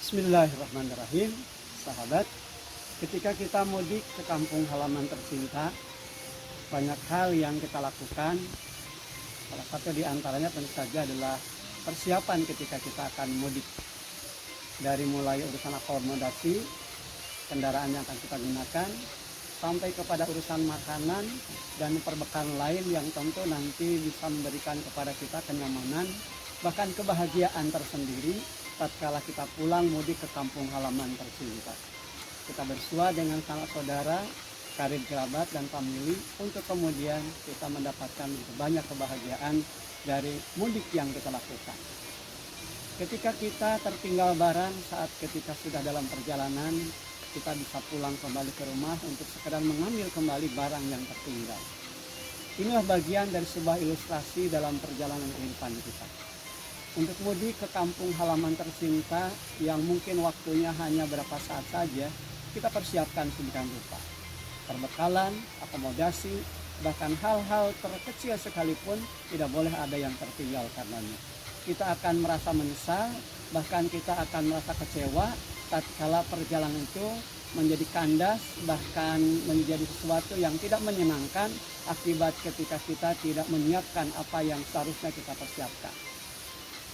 Bismillahirrahmanirrahim. Sahabat, ketika kita mudik ke kampung halaman tercinta, banyak hal yang kita lakukan. Salah satu di antaranya tentu saja adalah persiapan ketika kita akan mudik. Dari mulai urusan akomodasi, kendaraan yang akan kita gunakan, sampai kepada urusan makanan dan perbekalan lain yang tentu nanti bisa memberikan kepada kita kenyamanan, bahkan kebahagiaan tersendiri tatkala kita pulang mudik ke kampung halaman tercinta. Kita bersua dengan sanak saudara, karib kerabat dan famili untuk kemudian kita mendapatkan banyak kebahagiaan dari mudik yang kita lakukan. Ketika kita tertinggal barang saat ketika sudah dalam perjalanan, kita bisa pulang kembali ke rumah untuk sekedar mengambil kembali barang yang tertinggal. Inilah bagian dari sebuah ilustrasi dalam perjalanan kehidupan kita. Untuk mudik ke kampung halaman tercinta yang mungkin waktunya hanya berapa saat saja, kita persiapkan sedemikian rupa. Perbekalan, akomodasi, bahkan hal-hal terkecil sekalipun tidak boleh ada yang tertinggal karenanya. Kita akan merasa menyesal, bahkan kita akan merasa kecewa tatkala perjalanan itu menjadi kandas, bahkan menjadi sesuatu yang tidak menyenangkan akibat ketika kita tidak menyiapkan apa yang seharusnya kita persiapkan.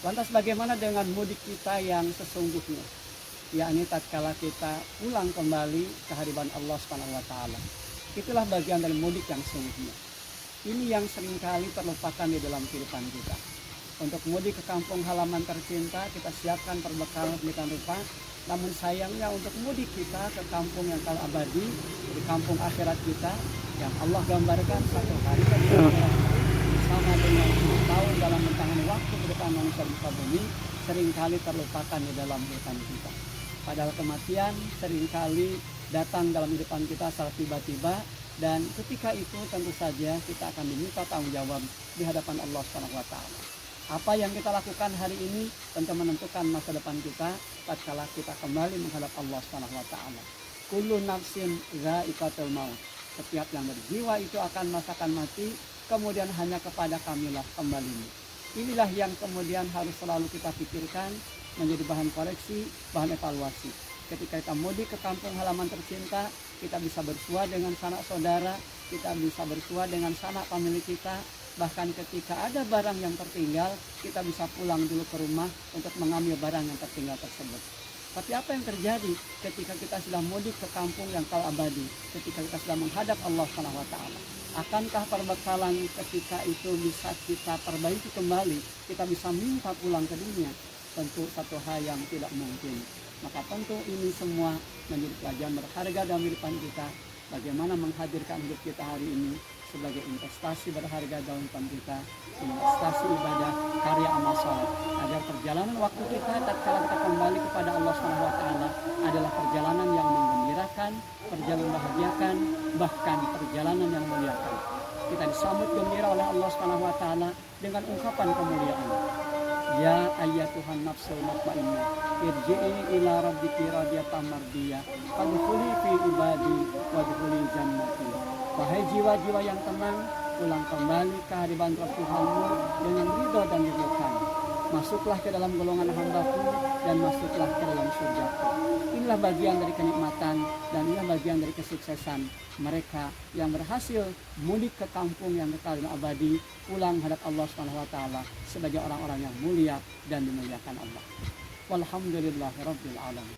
Lantas bagaimana dengan mudik kita yang sesungguhnya? Yakni tatkala kita pulang kembali ke hadirat Allah SWT. Itulah bagian dari mudik yang sesungguhnya. Ini yang seringkali terlupakan di dalam kehidupan kita. Untuk mudik ke kampung halaman tercinta, kita siapkan perbekalan sedemikian rupa. Namun sayangnya untuk mudik kita ke kampung yang kekal abadi, di kampung akhirat kita, yang Allah gambarkan satu hari sama dengan 10 tahun dalam bentangan waktu ke depan manusia di muka bumi, seringkali terlupakan di dalam kehidupan kita. Padahal kematian seringkali datang dalam kehidupan kita secara tiba-tiba, dan ketika itu tentu saja kita akan diminta tanggung jawab di hadapan Allah SWT. Apa yang kita lakukan hari ini tentu menentukan masa depan kita tatkala kita kembali menghadap Allah SWT. Kullu nafsin dha'iqatul maut. Setiap yang berjiwa itu akan merasakan mati, kemudian hanya kepada kamilah kembalinya. Inilah yang kemudian harus selalu kita pikirkan, menjadi bahan koreksi, bahan evaluasi. Ketika kita mudik ke kampung halaman tercinta, kita bisa bersua dengan sanak saudara, kita bisa bersua dengan sanak famili kita. Bahkan ketika ada barang yang tertinggal, kita bisa pulang dulu ke rumah untuk mengambil barang yang tertinggal tersebut. Tapi apa yang terjadi ketika kita sudah mudik ke kampung yang kekal abadi, ketika kita sudah menghadap Allah SWT? Akankah perbekalan ketika itu bisa kita perbaiki kembali, kita bisa minta pulang ke dunia? Tentu satu hal yang tidak mungkin. Maka tentu ini semua menjadi pelajaran berharga dalam kehidupan kita. Bagaimana menghadirkan hidup kita hari ini sebagai investasi berharga dalam kehidupan kita, investasi ibadah, karya amal saleh, agar perjalanan waktu kita tatkala kita kembali kepada Allah SWT adalah perjalanan yang menggembirakan, perjalanan membahagiakan, bahkan perjalanan yang memuliakan. Kita disambut gembira oleh Allah SWT dengan ungkapan kemuliaan. Ya ayyatuhan nafsul mutmainnah, irji'i ila rabbiki radiyatan mardiyah, fadkhuli fi ibadi wadkhuli jannati. Wahai jiwa-jiwa yang tenang, pulang kembali ke hadirat Tuhanmu dengan ridho dan diridhokan. Masuklah ke dalam golongan hamba-Ku dan masuklah ke dalam surga-Ku. Inilah bagian dari kenikmatan dan inilah bagian dari kesuksesan mereka yang berhasil mudik ke kampung yang kekal dan abadi, pulang menghadap Allah SWT sebagai orang-orang yang mulia dan dimuliakan Allah. Walhamdulillahirabbil alamin.